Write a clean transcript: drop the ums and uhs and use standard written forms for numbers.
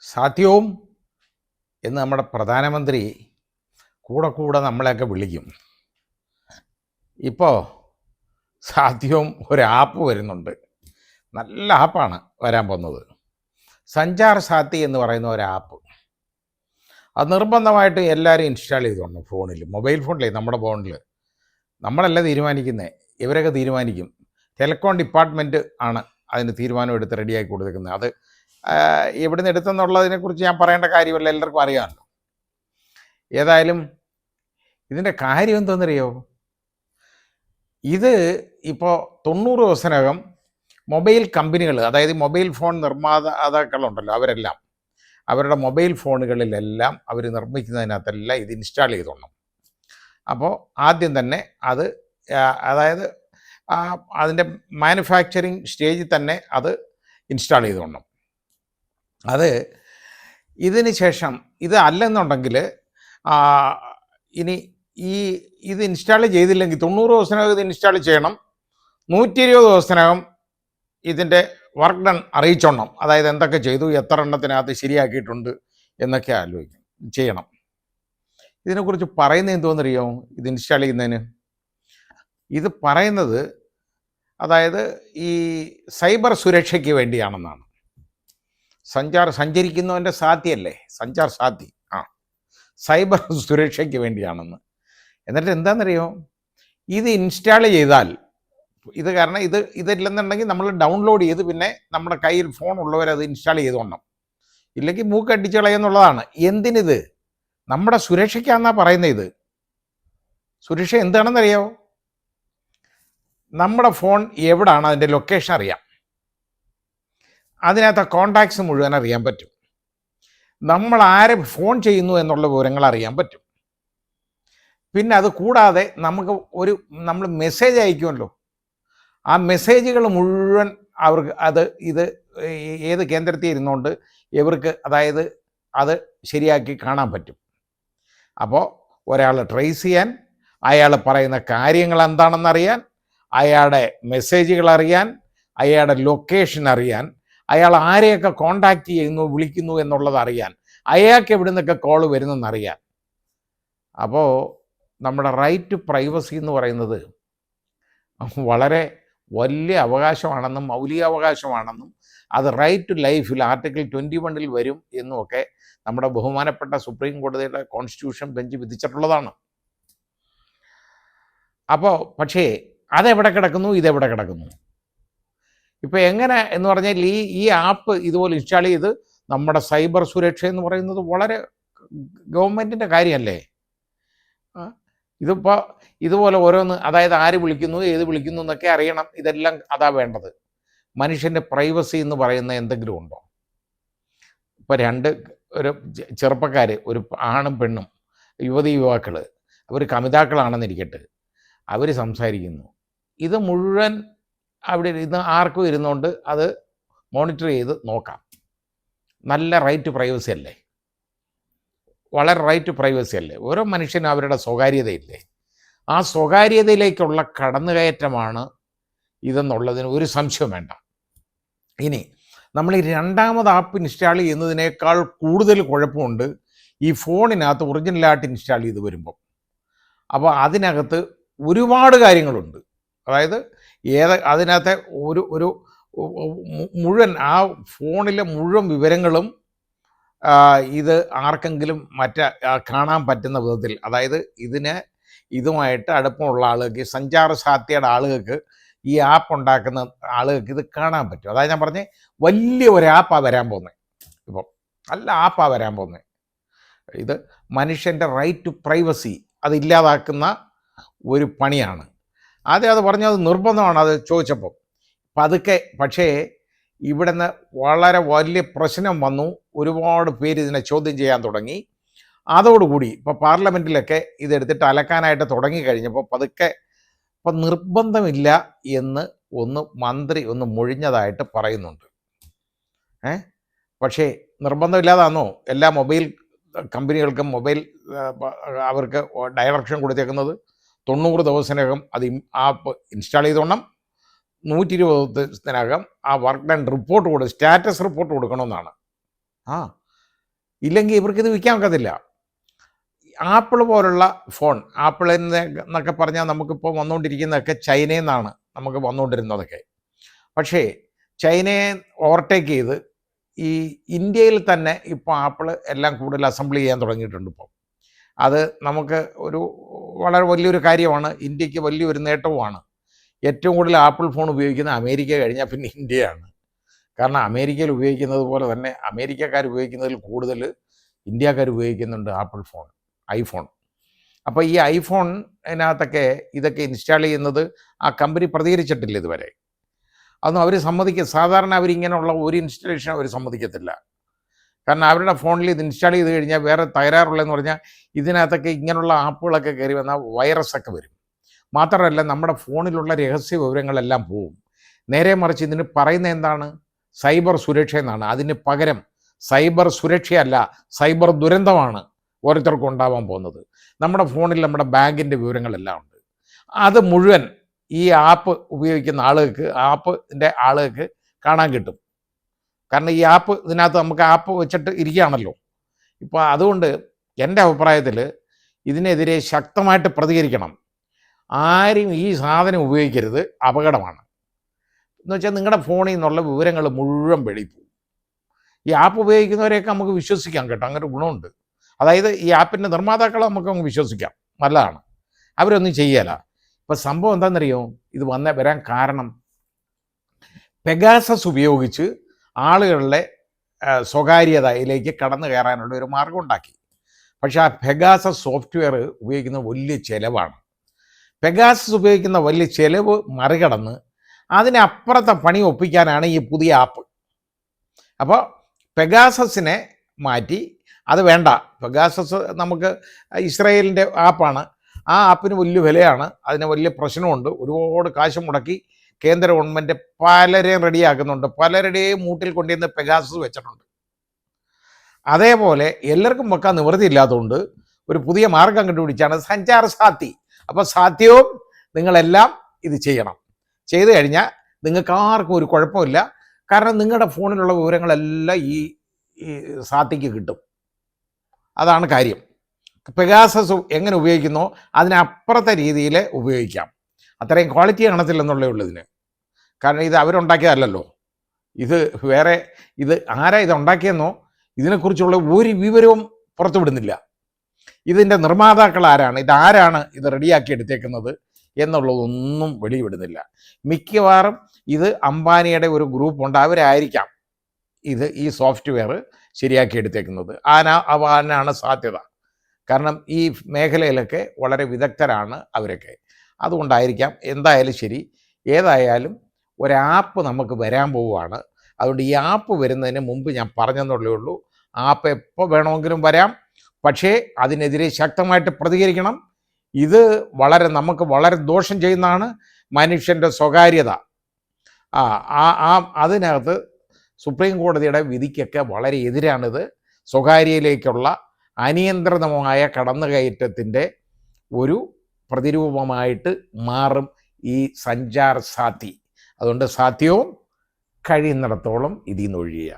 സാധ്യവും എന്ന് നമ്മുടെ പ്രധാനമന്ത്രി കൂടെ കൂടെ നമ്മളെയൊക്കെ വിളിക്കും. ഇപ്പോൾ സാധ്യവും ഒരു ആപ്പ് വരുന്നുണ്ട്. നല്ല ആപ്പാണ് വരാൻ പോകുന്നത്. സഞ്ചാർ സാത്തി എന്ന് പറയുന്ന ഒരു ആപ്പ്. അത് നിർബന്ധമായിട്ട് എല്ലാവരും ഇൻസ്റ്റാൾ ചെയ്തോണം ഫോണിൽ, മൊബൈൽ ഫോണിലേ, നമ്മുടെ ഫോണിൽ. നമ്മളല്ല തീരുമാനിക്കുന്നത്, ഇവരൊക്കെ തീരുമാനിക്കും. ടെലികോം ഡിപ്പാർട്ട്മെൻറ്റ് ആണ് അതിന് തീരുമാനം എടുത്ത് റെഡിയാക്കി കൊടുത്തിരിക്കുന്നത്. അത് എവിടെ നിന്ന് എടുത്തെന്നുള്ളതിനെക്കുറിച്ച് ഞാൻ പറയേണ്ട കാര്യമല്ല, എല്ലാവർക്കും അറിയാമല്ലോ. ഏതായാലും ഇതിൻ്റെ കാര്യം എന്താണെന്നറിയോ? ഇത് ഇപ്പോൾ 90 ദിവസത്തിനകം മൊബൈൽ കമ്പനികൾ, അതായത് മൊബൈൽ ഫോൺ നിർമ്മാതാക്കളുണ്ടല്ലോ, അവരെല്ലാം അവരുടെ മൊബൈൽ ഫോണുകളിലെല്ലാം അവർ നിർമ്മിക്കുന്നതിനകത്തെല്ലാം ഇത് ഇൻസ്റ്റാൾ ചെയ്തോണം. അപ്പോൾ ആദ്യം തന്നെ അത് അതായത് അതിൻ്റെ മാനുഫാക്ചറിങ് സ്റ്റേജിൽ തന്നെ അത് ഇൻസ്റ്റാൾ ചെയ്തോണം. അത് ഇതിന് ശേഷം ഇത് അല്ലെന്നുണ്ടെങ്കിൽ ഇനി ഇത് ഇൻസ്റ്റാൾ ചെയ്തില്ലെങ്കിൽ 90 ദിവസത്തിനകം ഇത് ഇൻസ്റ്റാൾ ചെയ്യണം. 120 ദിവസത്തിനകം ഇതിൻ്റെ വർക്ക് ഡൺ അറിയിച്ചോണം. അതായത് എന്തൊക്കെ ചെയ്തു, എത്ര എണ്ണത്തിനകത്ത് ശരിയാക്കിയിട്ടുണ്ട് എന്നൊക്കെ ചെയ്യണം. ഇതിനെക്കുറിച്ച് പറയുന്നത് എന്തോന്നറിയോ? ഇത് ഇൻസ്റ്റാൾ ചെയ്യുന്നതിന് ഇത് പറയുന്നത്, അതായത് ഈ സൈബർ സുരക്ഷയ്ക്ക് വേണ്ടിയാണെന്നാണ്. സഞ്ചരിക്കുന്നവൻ്റെ സാധ്യല്ലേ, സഞ്ചാർ സാധ്യ, സൈബർ സുരക്ഷയ്ക്ക് വേണ്ടിയാണെന്ന്. എന്നിട്ട് എന്താണെന്നറിയോ, ഇത് ഇൻസ്റ്റാൾ ചെയ്താൽ ഇത് കാരണം ഇതില്ലെന്നുണ്ടെങ്കിൽ നമ്മൾ ഡൗൺലോഡ് ചെയ്ത് പിന്നെ നമ്മുടെ കയ്യിൽ ഫോൺ ഉള്ളവരത് ഇൻസ്റ്റാൾ ചെയ്തോണം. ഇല്ലെങ്കിൽ മൂക്ക് അടിച്ച് കളയുന്നുള്ളതാണ്. എന്തിനിത്? നമ്മുടെ സുരക്ഷയ്ക്കാണെന്നാണ് പറയുന്നത്. ഇത് സുരക്ഷ എന്താണെന്നറിയാമോ? നമ്മുടെ ഫോൺ എവിടാണ്, അതിൻ്റെ ലൊക്കേഷൻ അറിയാം. അതിനകത്ത് കോണ്ടാക്ട്സ് മുഴുവൻ അറിയാൻ പറ്റും. നമ്മൾ ആരെ ഫോൺ ചെയ്യുന്നു എന്നുള്ള വിവരങ്ങൾ അറിയാൻ പറ്റും. പിന്നെ അത് കൂടാതെ നമ്മൾ മെസ്സേജ് അയക്കുമല്ലോ, ആ മെസ്സേജുകൾ മുഴുവൻ അവർക്ക് ഇത് ഏത് കേന്ദ്രത്തിൽ ഇരുന്നുകൊണ്ട് ഇവർക്ക് അതായത് അത് ശരിയാക്കി കാണാൻ പറ്റും. അപ്പോൾ ഒരാൾ ട്രേസ് ചെയ്യാൻ, അയാൾ പറയുന്ന കാര്യങ്ങൾ എന്താണെന്നറിയാൻ, അയാളുടെ മെസ്സേജുകൾ അറിയാൻ, അയാളുടെ ലൊക്കേഷൻ അറിയാൻ, അയാൾ ആരെയൊക്കെ കോണ്ടാക്റ്റ് ചെയ്യുന്നു, വിളിക്കുന്നു എന്നുള്ളത് അറിയാൻ, അയാൾക്ക് എവിടെ നിന്നൊക്കെ കോൾ വരുന്നെന്നറിയാൻ. അപ്പോൾ നമ്മുടെ റൈറ്റ് ടു പ്രൈവസി എന്ന് പറയുന്നത് വളരെ വലിയ അവകാശമാണെന്നും മൗലിക അവകാശമാണെന്നും അത് റൈറ്റ് ടു ലൈഫിൽ ആർട്ടിക്കിൾ 21 വരും എന്നുമൊക്കെ നമ്മുടെ ബഹുമാനപ്പെട്ട സുപ്രീം കോടതിയുടെ കോൺസ്റ്റിറ്റ്യൂഷൻ ബെഞ്ച് വിധിച്ചിട്ടുള്ളതാണ്. അപ്പോൾ പക്ഷേ അതെവിടെ കിടക്കുന്നു, ഇതെവിടെ കിടക്കുന്നു? ഇപ്പോൾ എങ്ങനെ എന്ന് പറഞ്ഞാൽ ഈ ആപ്പ് ഇതുപോലെ ഇൻസ്റ്റാൾ ചെയ്ത് നമ്മുടെ സൈബർ സുരക്ഷ എന്ന് പറയുന്നത് വളരെ ഗവൺമെൻറ്റിൻ്റെ കാര്യമല്ലേ. ഇതിപ്പോൾ ഇതുപോലെ ഓരോന്ന്, അതായത് ആര് വിളിക്കുന്നു, ഏത് വിളിക്കുന്നു എന്നൊക്കെ അറിയണം. ഇതെല്ലാം അതാ വേണ്ടത്. മനുഷ്യൻ്റെ പ്രൈവസി എന്ന് പറയുന്ന എന്തെങ്കിലും ഉണ്ടോ? ഇപ്പോൾ ഒരു ചെറുപ്പക്കാർ, ഒരു ആണും പെണ്ണും, യുവതി യുവാക്കൾ, അവർ കമിതാക്കളാണെന്നിരിക്കട്ടെ, അവർ സംസാരിക്കുന്നു. ഇത് മുഴുവൻ അവിടെ ആർക്കും ഇരുന്നുകൊണ്ട് അത് മോണിറ്റർ ചെയ്ത് നോക്കാം. നല്ല റൈറ്റ് പ്രൈവസി അല്ലേ? വളരെ റൈറ്റ് പ്രൈവസി അല്ലേ? ഓരോ മനുഷ്യനും അവരുടെ സ്വകാര്യതയില്ലേ? ആ സ്വകാര്യതയിലേക്കുള്ള കടന്നുകയറ്റമാണ് ഇതെന്നുള്ളതിന് ഒരു സംശയം വേണ്ട. ഇനി നമ്മൾ ഈ രണ്ടാമത് ആപ്പ് ഇൻസ്റ്റാൾ ചെയ്യുന്നതിനേക്കാൾ കൂടുതൽ കുഴപ്പമുണ്ട് ഈ ഫോണിനകത്ത് ഒറിജിനലായിട്ട് ഇൻസ്റ്റാൾ ചെയ്ത് വരുമ്പം. അപ്പോൾ അതിനകത്ത് ഒരുപാട് കാര്യങ്ങളുണ്ട്. അതായത് അതിനകത്തെ ഒരു മുഴുവൻ ആ ഫോണിലെ മുഴുവൻ വിവരങ്ങളും ഇത് ആർക്കെങ്കിലും കാണാൻ പറ്റുന്ന വിധത്തിൽ, അതായത് ഇതുമായിട്ട് അടുപ്പമുള്ള ആളുകൾക്ക്, സഞ്ചാര സാധ്യതയുടെ ആളുകൾക്ക്, ഈ ആപ്പ് ഉണ്ടാക്കുന്ന ആളുകൾക്ക് ഇത് കാണാൻ പറ്റും. അതായത് ഞാൻ പറഞ്ഞ വലിയ ഒരു ആപ്പാണ് വരാൻ പോകുന്നത്. ഇപ്പം നല്ല ആപ്പാണ് വരാൻ പോകുന്നത്. ഇത് മനുഷ്യൻ്റെ റൈറ്റ് ടു പ്രൈവസി അതില്ലാതാക്കുന്ന ഒരു പണിയാണ്. ആദ്യം അത് പറഞ്ഞത് നിർബന്ധമാണ്. അത് ചോദിച്ചപ്പോൾ പതുക്കെ, പക്ഷേ ഇവിടുന്ന് വളരെ വലിയ പ്രശ്നം വന്നു. ഒരുപാട് പേര് ഇതിനെ ചോദ്യം ചെയ്യാൻ തുടങ്ങി. അതോടുകൂടി ഇപ്പോൾ പാർലമെൻറ്റിലൊക്കെ ഇതെടുത്തിട്ട് അലക്കാനായിട്ട് തുടങ്ങിക്കഴിഞ്ഞപ്പോൾ പതുക്കെ ഇപ്പം നിർബന്ധമില്ല എന്ന് മന്ത്രി മൊഴിഞ്ഞതായിട്ട് പറയുന്നുണ്ട്. പക്ഷേ നിർബന്ധമില്ലാതാണോ എല്ലാ മൊബൈൽ കമ്പനികൾക്കും അവർക്ക് ഡയറക്ഷൻ കൊടുത്തേക്കുന്നത്? 90 ദിവസത്തിനകം ആപ്പ് ഇൻസ്റ്റാൾ ചെയ്തോണം. 120 ദിവസത്തിനകം ആ work done report status report കൊടുക്കണമെന്നാണ്. ഇല്ലെങ്കിൽ ഇവർക്കിത് വിൽക്കാൻ ഒക്കത്തില്ല. ആപ്പിൾ പോലുള്ള ഫോൺ, ആപ്പിളിന് എന്നൊക്കെ പറഞ്ഞാൽ നമുക്കിപ്പോൾ വന്നുകൊണ്ടിരിക്കുന്നതൊക്കെ ചൈനയിൽ നിന്നാണ് നമുക്ക് വന്നുകൊണ്ടിരുന്നതൊക്കെ. പക്ഷേ ചൈനയെ ഓവർടേക്ക് ചെയ്ത് ഈ ഇന്ത്യയിൽ തന്നെ ഇപ്പോൾ ആപ്പിൾ എല്ലാം കൂടുതൽ അസംബിൾ ചെയ്യാൻ തുടങ്ങിയിട്ടുണ്ട് ഇപ്പോൾ. അത് നമുക്ക് വളരെ വലിയൊരു കാര്യമാണ്, ഇന്ത്യക്ക് വലിയൊരു നേട്ടവുമാണ്. ഏറ്റവും കൂടുതൽ ആപ്പിൾ ഫോൺ ഉപയോഗിക്കുന്ന അമേരിക്ക കഴിഞ്ഞാൽ പിന്നെ ഇന്ത്യയാണ്. കാരണം അമേരിക്കയിൽ ഉപയോഗിക്കുന്നത് പോലെ തന്നെ അമേരിക്കക്കാർ ഉപയോഗിക്കുന്നതിൽ കൂടുതൽ ഇന്ത്യക്കാർ ഉപയോഗിക്കുന്നുണ്ട് ആപ്പിൾ ഫോൺ, ഐഫോൺ. അപ്പോൾ ഈ ഐഫോണിനകത്തൊക്കെ ഇതൊക്കെ ഇൻസ്റ്റാൾ ചെയ്യുന്നത് ആ കമ്പനി പ്രതികരിച്ചിട്ടില്ല ഇതുവരെ. അതൊന്നും അവർ സാധാരണ അവരിങ്ങനെയുള്ള ഒരു ഇൻസ്റ്റലേഷൻ അവർ സമ്മതിക്കത്തില്ല. കാരണം അവരുടെ ഫോണിൽ ഇത് ഇൻസ്റ്റാൾ ചെയ്ത് കഴിഞ്ഞാൽ വേറെ തകരാറുള്ളതെന്ന് പറഞ്ഞാൽ ഇതിനകത്തൊക്കെ ഇങ്ങനെയുള്ള ആപ്പുകളൊക്കെ കയറി വന്നാൽ വൈറസൊക്കെ വരും. മാത്രമല്ല നമ്മുടെ ഫോണിലുള്ള രഹസ്യ വിവരങ്ങളെല്ലാം പോവും. നേരെ മറിച്ച് ഇതിന് പറയുന്നത് എന്താണ്? സൈബർ സുരക്ഷ എന്നാണ്. അതിന് പകരം സൈബർ സുരക്ഷയല്ല, സൈബർ ദുരന്തമാണ് ഓരോരുത്തർക്കും ഉണ്ടാവാൻ പോകുന്നത്. നമ്മുടെ ഫോണിൽ നമ്മുടെ ബാങ്കിൻ്റെ വിവരങ്ങളെല്ലാം ഉണ്ട്. അത് മുഴുവൻ ഈ ആപ്പ് ഉപയോഗിക്കുന്ന ആപ്പിൻ്റെ ആളുകൾക്ക് കാണാൻ കിട്ടും. കാരണം ഈ ഇതിനകത്ത് നമുക്ക് ആപ്പ് വെച്ചിട്ട് ഇരിക്കുകയാണല്ലോ. ഇപ്പോൾ അതുകൊണ്ട് എൻ്റെ അഭിപ്രായത്തിൽ ഇതിനെതിരെ ശക്തമായിട്ട് പ്രതികരിക്കണം. ആരും ഈ സാധനം ഉപയോഗിക്കരുത്, അപകടമാണ്. എന്ന് വെച്ചാൽ നിങ്ങളുടെ ഫോണിൽ നിന്നുള്ള വിവരങ്ങൾ മുഴുവൻ വെളിപ്പോവും. ഈ ആപ്പ് ഉപയോഗിക്കുന്നവരെയൊക്കെ നമുക്ക് വിശ്വസിക്കാം കേട്ടോ, അങ്ങനെ ഗുണമുണ്ട്. അതായത് ഈ ആപ്പിൻ്റെ നിർമ്മാതാക്കളെ നമുക്ക് വിശ്വസിക്കാം, നല്ലതാണ്, അവരൊന്നും ചെയ്യല. ഇപ്പം സംഭവം എന്താണെന്നറിയോ, ഇത് വരാൻ കാരണം പെഗാസസ് ഉപയോഗിച്ച് ആളുകളുടെ സ്വകാര്യതയിലേക്ക് കടന്നു കയറാനുള്ള ഒരു മാർഗം ഉണ്ടാക്കി. പക്ഷേ ആ പെഗാസസ് സോഫ്റ്റ്വെയർ ഉപയോഗിക്കുന്ന വലിയ ചിലവാണ്. പെഗാസസ് ഉപയോഗിക്കുന്ന വലിയ ചിലവ് മറികടന്ന് അതിനപ്പുറത്തെ പണി ഒപ്പിക്കാനാണ് ഈ പുതിയ ആപ്പ്. അപ്പോൾ പെഗാസസിനെ മാറ്റി, അത് വേണ്ട, പെഗാസസ് നമുക്ക് ഇസ്രായേലിൻ്റെ ആപ്പാണ്, ആ ആപ്പിന് വലിയ വിലയാണ്, അതിന് വലിയ പ്രശ്നമുണ്ട്, ഒരുപാട് കാശ് മുടക്കി കേന്ദ്ര ഗവൺമെൻറ് പലരെയും റെഡിയാക്കുന്നുണ്ട്, പലരുടെയും മൂട്ടിൽ കൊണ്ടുവന്ന് പെഗാസസ് വെച്ചിട്ടുണ്ട്. അതേപോലെ എല്ലാവർക്കും വെക്കാൻ നിവൃത്തിയില്ലാത്തതുകൊണ്ട് ഒരു പുതിയ മാർഗം കണ്ടുപിടിച്ചാണ് സഞ്ചാർ സാത്തി. അപ്പോൾ സാധ്യവും നിങ്ങളെല്ലാം ഇത് ചെയ്യണം. ചെയ്തു കഴിഞ്ഞാൽ നിങ്ങൾക്ക് ആർക്കും ഒരു കുഴപ്പമില്ല. കാരണം നിങ്ങളുടെ ഫോണിലുള്ള വിവരങ്ങളെല്ലാം ഈ സാത്തിക്ക് കിട്ടും. അതാണ് കാര്യം. പെഗാസസ് എങ്ങനെ ഉപയോഗിക്കുന്നോ അതിനപ്പുറത്തെ രീതിയിൽ ഉപയോഗിക്കാം. അത്രയും ക്വാളിറ്റി കാണത്തില്ലെന്നുള്ളേ ഉള്ളൂ ഇതിന്. കാരണം ഇത് അവരുണ്ടാക്കിയതല്ലല്ലോ, ഇത് ആരാ ഇത് ഉണ്ടാക്കിയെന്നോ ഇതിനെക്കുറിച്ചുള്ള ഒരു വിവരവും പുറത്തു വിടുന്നില്ല. ഇതിൻ്റെ നിർമ്മാതാക്കൾ ആരാണ്, ഇതാരാണ് ഇത് റെഡിയാക്കി എടുത്തേക്കുന്നത് എന്നുള്ളതൊന്നും വെളിവിടുന്നില്ല. മിക്കവാറും ഇത് അംബാനിയുടെ ഒരു ഗ്രൂപ്പുണ്ട്, അവരായിരിക്കാം ഈ സോഫ്റ്റ്വെയർ ശരിയാക്കി എടുത്തേക്കുന്നത്. അതിനാണ് സാധ്യത. കാരണം ഈ മേഖലയിലൊക്കെ വളരെ വിദഗ്ധരാണ് അവരൊക്കെ, അതുകൊണ്ടായിരിക്കാം. എന്തായാലും ശരി, ഏതായാലും ഒരാപ്പ് നമുക്ക് വരാൻ പോവുകയാണ്. അതുകൊണ്ട് ഈ ആപ്പ് വരുന്നതിന് മുമ്പ് ഞാൻ പറഞ്ഞെന്നുള്ളേ ഉള്ളൂ, ആപ്പ് എപ്പോൾ വേണമെങ്കിലും വരാം, പക്ഷേ അതിനെതിരെ ശക്തമായിട്ട് പ്രതികരിക്കണം. ഇത് നമുക്ക് വളരെ ദോഷം ചെയ്യുന്നതാണ്. മനുഷ്യൻ്റെ സ്വകാര്യത അതിനകത്ത് സുപ്രീം കോടതിയുടെ വിധിക്കൊക്കെ വളരെ എതിരാണിത്. സ്വകാര്യയിലേക്കുള്ള അനിയന്ത്രിതമായ കടന്നുകയറ്റത്തിൻ്റെ ഒരു പ്രതിരൂപമായിട്ട് മാറും ഈ സഞ്ചാർ സാത്തി. അതുകൊണ്ട് സാധ്യവും കഴിയുന്നിടത്തോളം ഇതിൽ നിന്ന് ഒഴിയുക.